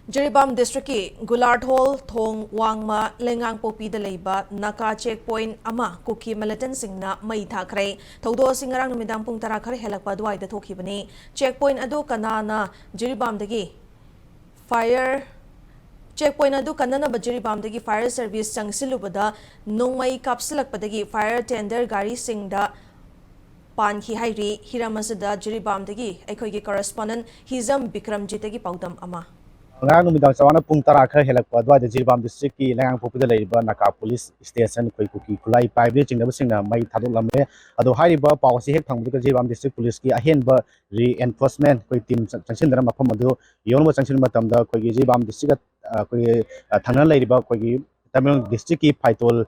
Jiribam District ki Gulardhol Thong Wangma Leingangpokpi Da Leiba Naka checkpoint ama Kuki Militants Shingna Mei Thakhre Thodo singarang numidang pung tara khare helakpa duai da thokhibani checkpoint adu kanana Jiribam dagi fire checkpoint adu kanana Jiribam dagi fire service changsilubada nongmai kapsilakpadagi fire tender gari singda pan ki hairi hiramasada Jiribam dagi aikhoigi correspondent Hizam Bikramjit dagi paudam ama ngang numidang sawana pung tara khara helakpa dwai da Jiribam district ki Leingangpokpi Da Leiba Naka police station koi kuki kulai paibe chingna singna mai thadoklame ado hairiba pawasi hek phangbuka Jiribam district police ki ahenba reinforcement koi team changsinda mafam adu yonba changsin matamda koi Jiribam district koi thangna leiriba koi Tamil district ki Paitol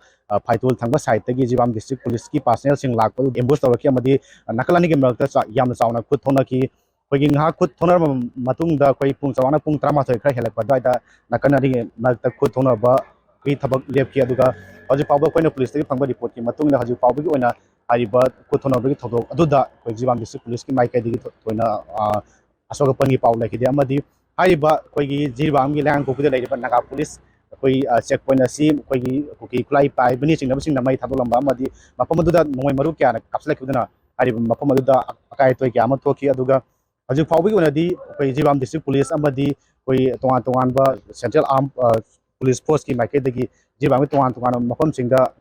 thangba side tagi Jiribam district police ki personnel sing lakpa ambush tawraki amadi nakalani ki marakta yamna chauna khut thona ki kogi ngha khut thonar matungda koi pung chawana pung 13 khara helakpa dwaida nakanari nakta khut thona ba ki thabak lepki aduga hoji pawba koina police tagi phangba report ki matungda hoji pawba ki oina hariba khut thona ba ki thodok aduda koi Jiribam district police ki maikai digi thoina asoga pangi pawla ki de amadi hariba koi Jiribam ki Leingangpokpi Da Leiba Naka police koi checkpoint asi koi kuki kulai pai bani singna mai thabolamba amadi mapam aduda nongoi maru kya na kapslak kudana hariba mapam aduda akai toy kya ma thoki aduga Haju Paubi Unadi, Jiribam District Police Amadi, Tongan ba Central Armed Police Force ki Maike dagi Jiribam Tongan Mapam Singa,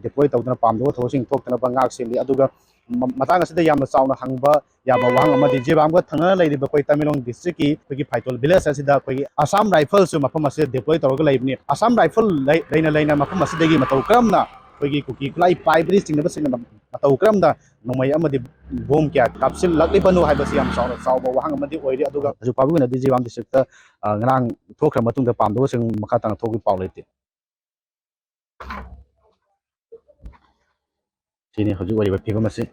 deploy Tawdana Pamdo, Tosing Tok na Bangak Sili Aduga Matanga Sida Yam Sauna Hangba, Yaba Wang Amadi Jiribam Tanga Lady Bakoi Tamilong District ki Paitol Village Asida Assam Rifles Mapam Asid deploy Tawga Laibni Assam Rifle Laina Mapam Asidagi Matokramna, Kuki Fly 5 Singna Singna Matokramda, Nomay Amadi Boom Cat, Capsule, Luckily Banu Hibasiam Sound, Sauba Wang Amadi Oidi Aduga, as you probably in the Jiribam district, Nang Tokramatung the Pandos and Makatan Togi Paulity. Sini Haju Wari Pigomasi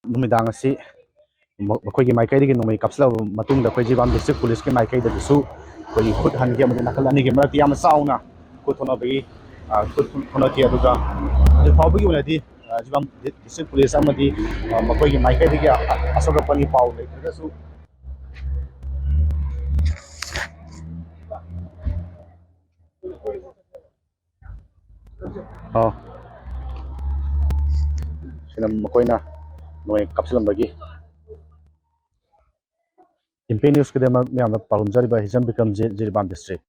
Numidangasi, Makogi Makai, Nomay Capsula, Matung, the Jiribam district police, Makai the Su, where you put Hangam and Nakalani, Murtiam Sauna, put on a bay, put on a Tiaduga. The probably when I did. Jiribam district police amadi makogi maikai digi asoga pani paw le so sina makoina noi kapsulam bagi impenius kede ma me am palum jari ba Hizam Bikramjit Jiribam district